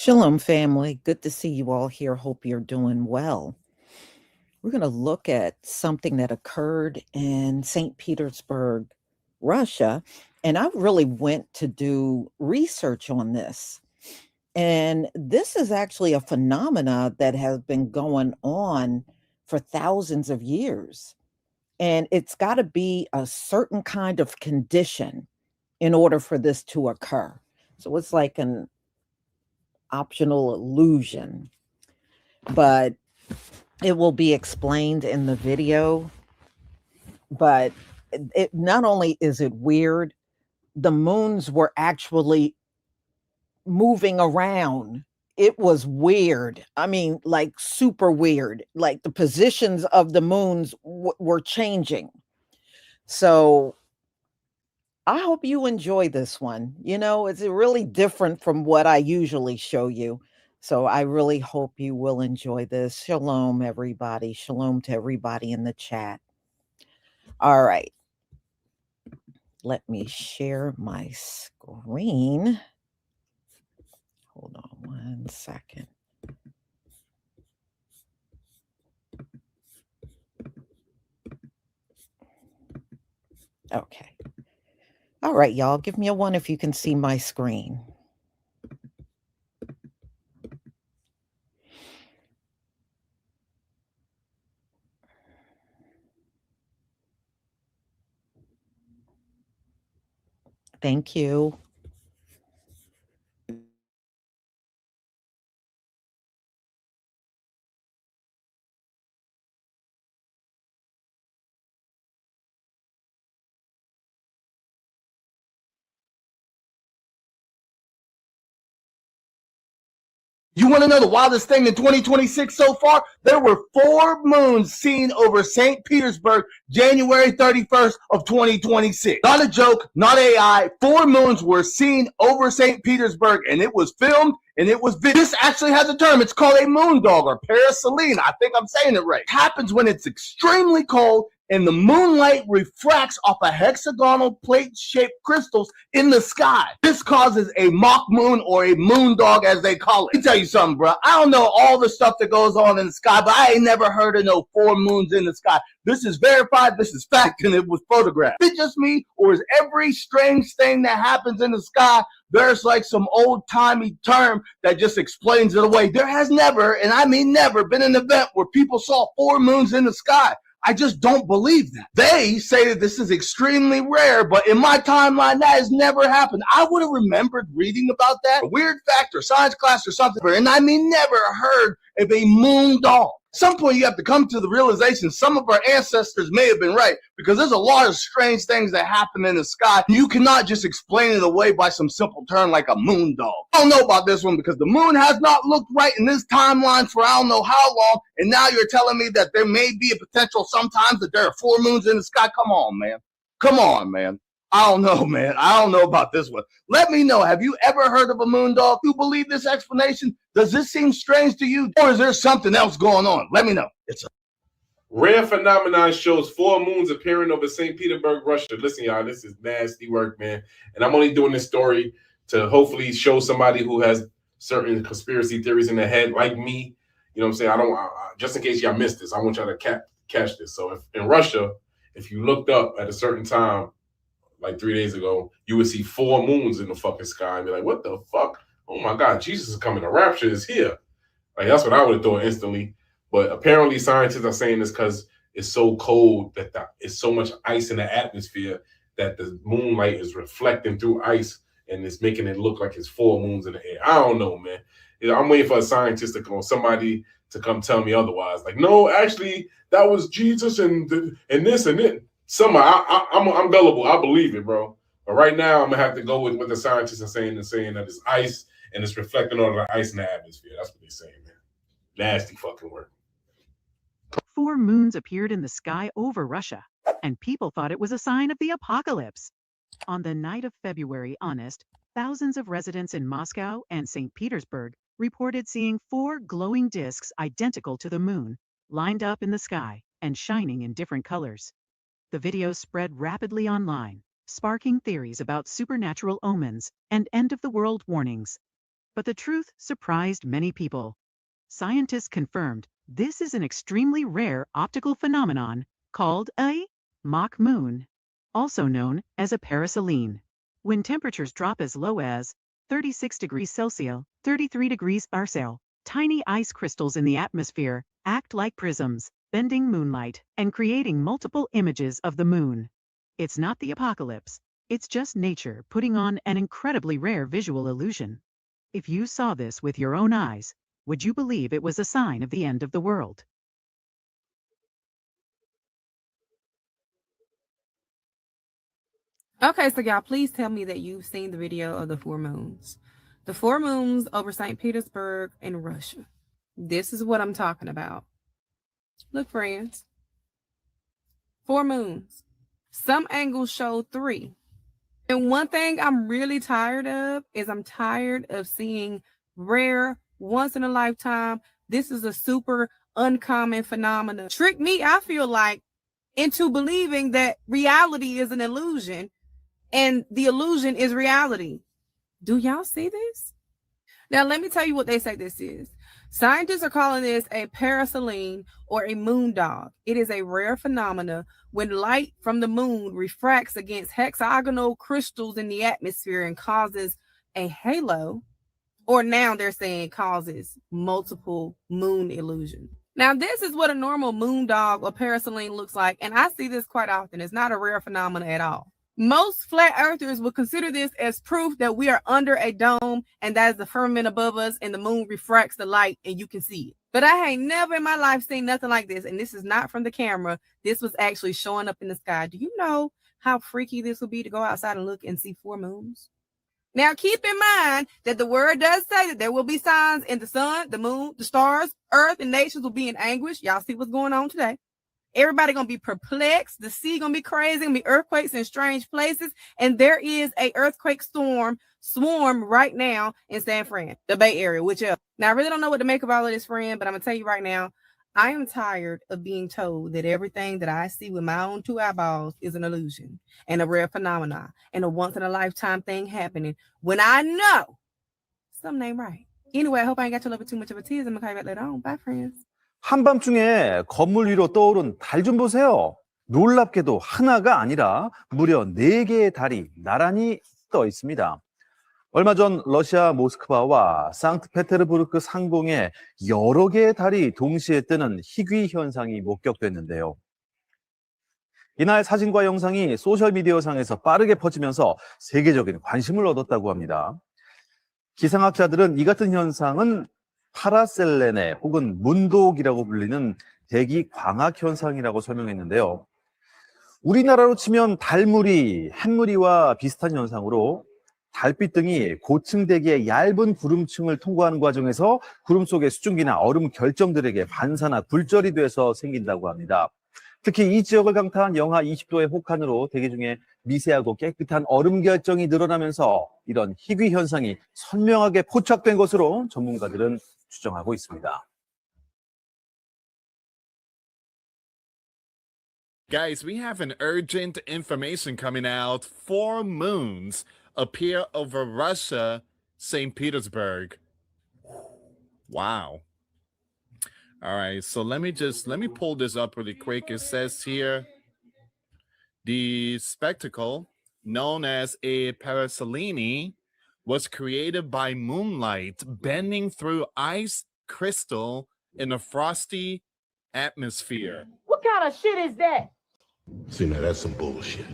Shalom, family. Good to see you all here. Hope you're doing well. We're going to look at something that occurred in St. Petersburg, Russia. And I really went to do research on this. And this is actually a phenomena that has been going on for thousands of years. And it's got to be a certain kind of condition in order for this to occur. So it's like an optional illusion, but it will be explained in the video. But it not only is it weird, the moons were actually moving around. It was weird. I mean, like super weird. Like the positions of the moons were changing. So I hope you enjoy this one. It's really different from what I usually show you. So I really hope you will enjoy this. Shalom, everybody. Shalom to everybody in the chat. All right. Let me share my screen. Hold on one second. Okay. All right, y'all. Give me a one if you can see my screen. Thank you. You want to know the wildest thing in 2026 so far? There were 4 moons seen over St. Petersburg, January 31st of 2026. Not a joke, not AI. 4 moons were seen over St. Petersburg, and it was filmed and it was video. This actually has a term. It's called a moon dog or paraselene. I think I'm saying it right. It happens when it's extremely cold and the moonlight refracts off a hexagonal plate-shaped crystals in the sky. This causes a mock moon or a moon dog, as they call it. Let me tell you something, bro. I don't know all the stuff that goes on in the sky, but I ain't never heard of no 4 moons in the sky. This is verified, this is fact, and it was photographed. Is it just me, or is every strange thing that happens in the sky, there's like some old-timey term that just explains it away? There has never, and I mean never, been an event where people saw 4 moons in the sky. I just don't believe that. They say that this is extremely rare, but in my timeline, that has never happened. I would have remembered reading about that, a weird fact or science class or something, and I mean never heard of a moon dog. At some point, you have to come to the realization some of our ancestors may have been right, because there's a lot of strange things that happen in the sky. You cannot just explain it away by some simple term like a moon dog. I don't know about this one because the moon has not looked right in this timeline for I don't know how long, and now you're telling me that there may be a potential sometimes that there are 4 moons in the sky? Come on, man. Come on, man. I don't know, man. I don't know about this one. Let me know. Have you ever heard of a moon dog? Do you believe this explanation? Does this seem strange to you? Or is there something else going on? Let me know. It's a Rare phenomenon shows 4 moons appearing over St. Petersburg, Russia. Listen, y'all, this is nasty work, man. And I'm only doing this story to hopefully show somebody who has certain conspiracy theories in their head, like me. You know what I'm saying? Just in case y'all missed this, I want y'all to catch this. So if in Russia, if you looked up at a certain time, like 3 days ago, you would see 4 moons in the fucking sky and be like, what the fuck? Oh my God, Jesus is coming. The rapture is here. Like, that's what I would have thought instantly. But apparently scientists are saying this because it's so cold that it's so much ice in the atmosphere that the moonlight is reflecting through ice and it's making it look like it's 4 moons in the air. I don't know, man. I'm waiting for a scientist to come, somebody to come tell me otherwise. Like, no, actually, that was Jesus and this and it. Somehow, I'm gullible. I believe it, bro. But right now, I'm gonna have to go with what the scientists are saying that it's ice and it's reflecting on the ice in the atmosphere. That's what they're saying, man. Nasty fucking work. 4 moons appeared in the sky over Russia, and people thought it was a sign of the apocalypse. On the night of February honest, thousands of residents in Moscow and St. Petersburg reported seeing 4 glowing disks identical to the moon, lined up in the sky and shining in different colors. The videos spread rapidly online, sparking theories about supernatural omens and end-of-the-world warnings. But the truth surprised many people. Scientists confirmed this is an extremely rare optical phenomenon called a mock moon, also known as a paraselene. When temperatures drop as low as 36 degrees Celsius, 33 degrees Celsius, tiny ice crystals in the atmosphere act like prisms, bending moonlight and creating multiple images of the moon. It's not the apocalypse. It's just nature putting on an incredibly rare visual illusion. If you saw this with your own eyes, would you believe it was a sign of the end of the world? Okay, so y'all, please tell me that you've seen the video of the four moons. The four moons over St. Petersburg in Russia. This is what I'm talking about. Look, friends. Four moons. Some angles show three. And one thing I'm really tired of is I'm tired of seeing rare, once in a lifetime, this is a super uncommon phenomenon. Trick me, I feel like, into believing that reality is an illusion and the illusion is reality. Do y'all see this? Now, let me tell you what they say this is. Scientists are calling this a paraselene or a moon dog. It is a rare phenomena when light from the moon refracts against hexagonal crystals in the atmosphere and causes a halo, or now they're saying causes multiple moon illusions. Now, this is what a normal moon dog or paraselene looks like, and I see this quite often. It's not a rare phenomenon at all. Most flat earthers would consider this as proof that we are under a dome and that is the firmament above us and the moon refracts the light and you can see it. But I ain't never in my life seen nothing like this. And this is not from the camera. This was actually showing up in the sky. Do you know how freaky this would be to go outside and look and see four moons? Now, keep in mind that the word does say that there will be signs in the sun, the moon, the stars, earth, and nations will be in anguish. Y'all see what's going on today. Everybody gonna be perplexed. The sea gonna be crazy. Gonna be earthquakes in strange places. And there is a earthquake swarm right now in San Fran, the Bay Area, whichever. Now, I really don't know what to make of all of this, friend, but I'm gonna tell you right now, I am tired of being told that everything that I see with my own two eyeballs is an illusion and a rare phenomenon and a once in a lifetime thing happening when I know something ain't right. Anyway, I hope I ain't got you a little bit too much of a tease. I'm gonna call you back later on. Bye, friends. 한밤중에 건물 위로 떠오른 달 좀 보세요. 놀랍게도 하나가 아니라 무려 4개의 달이 나란히 떠 있습니다. 얼마 전 러시아 모스크바와 상트페테르부르크 상공에 여러 개의 달이 동시에 뜨는 희귀 현상이 목격됐는데요. 이날 사진과 영상이 소셜미디어상에서 빠르게 퍼지면서 세계적인 관심을 얻었다고 합니다. 기상학자들은 이 같은 현상은 파라셀레네 혹은 문독이라고 불리는 대기 광학 현상이라고 설명했는데요. 우리나라로 치면 달무리, 햇무리와 비슷한 현상으로 달빛 등이 고층 대기의 얇은 구름층을 통과하는 과정에서 구름 속의 수증기나 얼음 결정들에게 반사나 굴절이 돼서 생긴다고 합니다. 특히 이 지역을 강타한 영하 20도의 혹한으로 대기 중에 미세하고 깨끗한 얼음 결정이 늘어나면서 이런 희귀 현상이 선명하게 포착된 것으로 전문가들은 추정하고 있습니다. Guys, we have an urgent information coming out. 4 moons appear over Russia, St. Petersburg. Wow. All right, so let me pull this up really quick. It says here, the spectacle known as a paraselene was created by moonlight bending through ice crystal in a frosty atmosphere. What kind of shit is that? See, now that's some bullshit.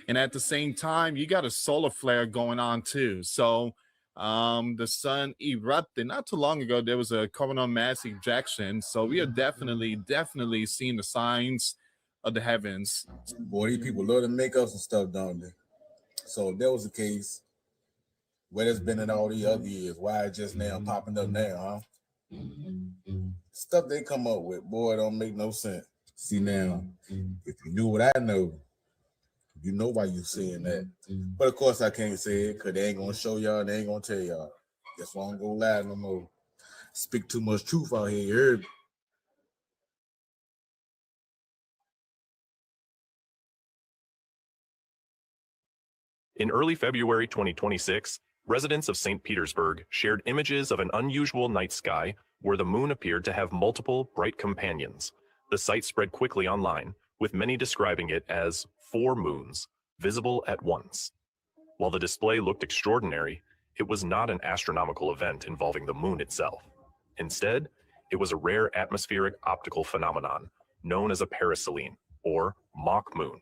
And at the same time, you got a solar flare going on too. So the sun erupted not too long ago. There was a coronal mass ejection. So we are definitely seeing the signs of the heavens. Boy, these people love to make up some stuff, don't they? So if that was the case, where it's been in all the other years, why it just now popping up now, huh? Stuff they come up with, boy, don't make no sense. See now, if you knew what I know, you know why you saying that. But of course I can't say it because they ain't gonna show y'all, they ain't gonna tell y'all. That's why I don't go lie no more. Speak too much truth out here, you heard me? In early February 2026, Residents of St. Petersburg shared images of an unusual night sky where the moon appeared to have multiple bright companions. The site spread quickly online, with many describing it as 4 moons, visible at once. While the display looked extraordinary, it was not an astronomical event involving the moon itself. Instead, it was a rare atmospheric optical phenomenon known as a paraselene, or mock moon.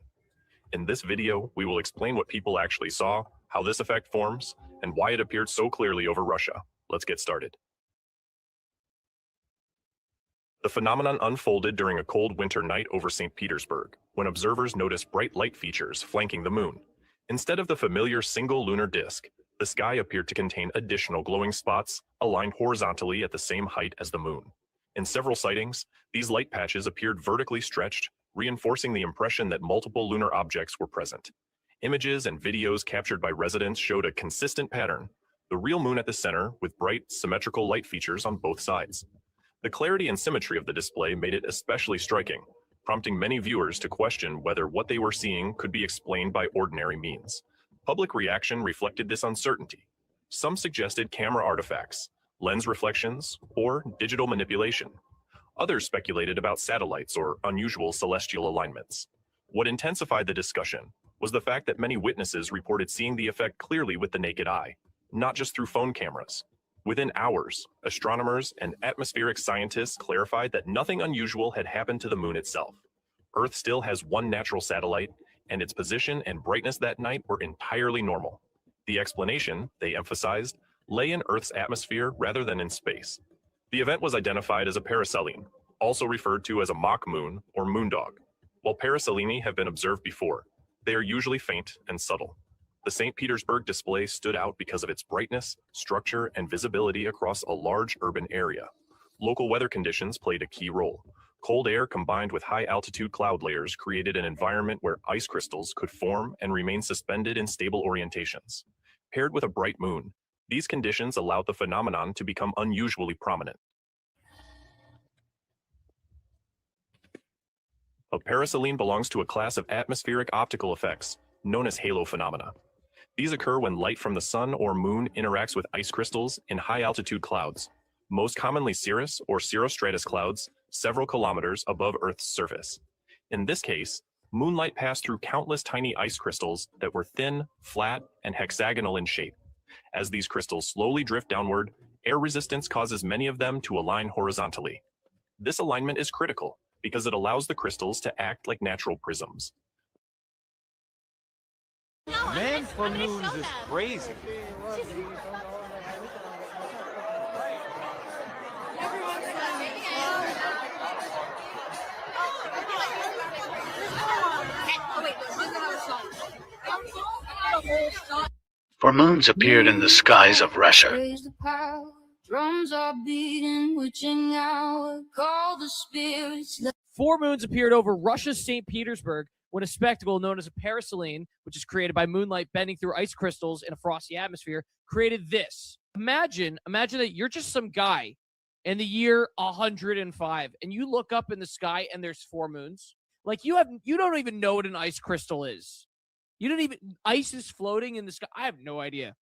In this video, we will explain what people actually saw, how this effect forms, and why it appeared so clearly over Russia. Let's get started. The phenomenon unfolded during a cold winter night over St. Petersburg, when observers noticed bright light features flanking the moon. Instead of the familiar single lunar disk, the sky appeared to contain additional glowing spots aligned horizontally at the same height as the moon. In several sightings, these light patches appeared vertically stretched, reinforcing the impression that multiple lunar objects were present. Images and videos captured by residents showed a consistent pattern, the real moon at the center with bright, symmetrical light features on both sides. The clarity and symmetry of the display made it especially striking, prompting many viewers to question whether what they were seeing could be explained by ordinary means. Public reaction reflected this uncertainty. Some suggested camera artifacts, lens reflections, or digital manipulation. Others speculated about satellites or unusual celestial alignments. What intensified the discussion was the fact that many witnesses reported seeing the effect clearly with the naked eye, not just through phone cameras. Within hours, astronomers and atmospheric scientists clarified that nothing unusual had happened to the moon itself. Earth still has one natural satellite, and its position and brightness that night were entirely normal. The explanation, they emphasized, lay in Earth's atmosphere rather than in space. The event was identified as a paraselene, also referred to as a mock moon or moondog. While paraselene have been observed before, they are usually faint and subtle. The St. Petersburg display stood out because of its brightness, structure, and visibility across a large urban area. Local weather conditions played a key role. Cold air combined with high-altitude cloud layers created an environment where ice crystals could form and remain suspended in stable orientations. Paired with a bright moon, these conditions allowed the phenomenon to become unusually prominent. A paraselene belongs to a class of atmospheric optical effects, known as halo phenomena. These occur when light from the sun or moon interacts with ice crystals in high-altitude clouds, most commonly cirrus or cirrostratus clouds, several kilometers above Earth's surface. In this case, moonlight passed through countless tiny ice crystals that were thin, flat, and hexagonal in shape. As these crystals slowly drift downward, air resistance causes many of them to align horizontally. This alignment is critical because it allows the crystals to act like natural prisms. Man for moons is crazy. Four moons appeared in the skies of Russia. Drums are beating, witching hour, call the spirits. 4 moons appeared over Russia's St. Petersburg when a spectacle known as a paraselene, which is created by moonlight bending through ice crystals in a frosty atmosphere, created this. Imagine that you're just some guy in the year 105, and you look up in the sky and there's 4 moons. Like you don't even know what an ice crystal is. Ice is floating in the sky. I have no idea.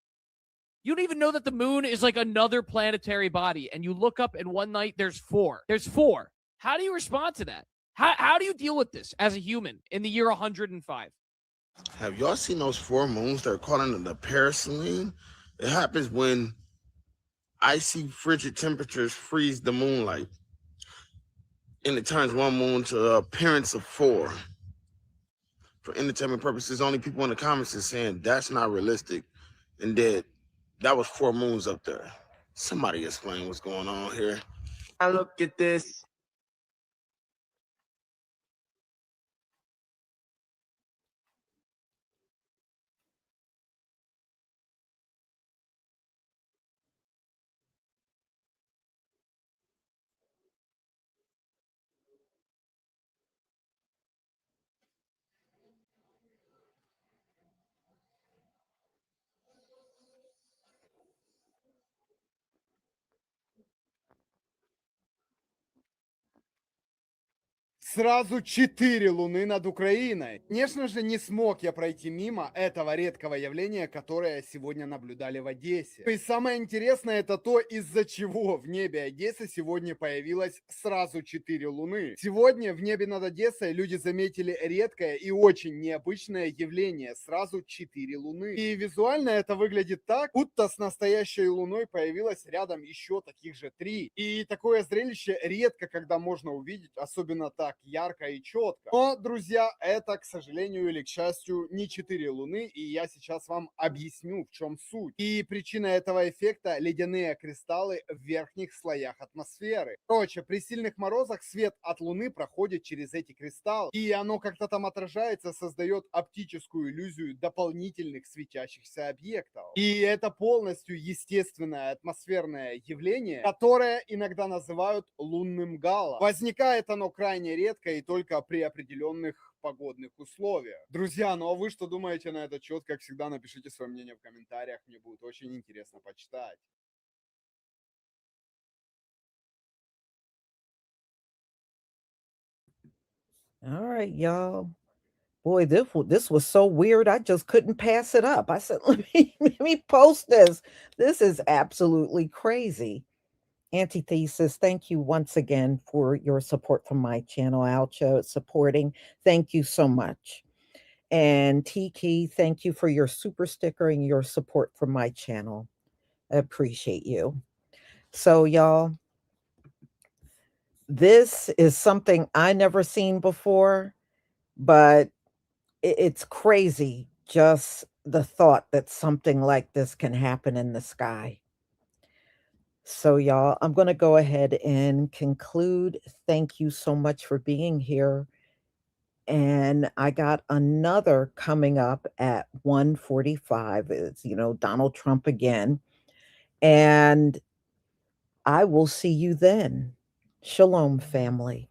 You don't even know that the moon is like another planetary body, and you look up and one night there's 4. There's 4. How do you respond to that? How do you deal with this as a human in the year 105? Have y'all seen those 4 moons? They're calling it the paraselene. It happens when icy, frigid temperatures freeze the moonlight, and it turns one moon to the appearance of 4. For entertainment purposes, only people in the comments are saying that's not realistic, and that was 4 moons up there. Somebody explain what's going on here. I look at this. Сразу 4 луны над Украиной. Конечно же, не смог я пройти мимо этого редкого явления, которое сегодня наблюдали в Одессе. И самое интересное это то, из-за чего в небе Одессы сегодня появилось сразу 4 луны. Сегодня в небе над Одессой люди заметили редкое и очень необычное явление. Сразу 4 луны. И визуально это выглядит так, будто с настоящей луной появилось рядом еще таких же 3. И такое зрелище редко когда можно увидеть, особенно так ярко и четко. Но, друзья, это, к сожалению или к счастью, не 4 луны, и я сейчас вам объясню, в чем суть. И причина этого эффекта — ледяные кристаллы в верхних слоях атмосферы. Короче, при сильных морозах свет от луны проходит через эти кристаллы, и оно как-то там отражается, создает оптическую иллюзию дополнительных светящихся объектов. И это полностью естественное атмосферное явление, которое иногда называют лунным галлом. Возникает оно крайне редко и только при определенных погодных условиях. Друзья, ну а вы что думаете на этот счет? Как всегда, напишите свое мнение в комментариях, мне будет очень интересно почитать. All right, y'all. Boy, this was so weird. I just couldn't pass it up. I said, let me post this. This is absolutely crazy. Antithesis, thank you once again for your support from my channel. Alcho supporting. Thank you so much. And Tiki, thank you for your super sticker and your support from my channel. I appreciate you. So, y'all, this is something I never seen before, but it's crazy just the thought that something like this can happen in the sky. So, y'all, I'm going to go ahead and conclude. Thank you so much for being here. And I got another coming up at 1:45. It's, Donald Trump again. And I will see you then. Shalom, family.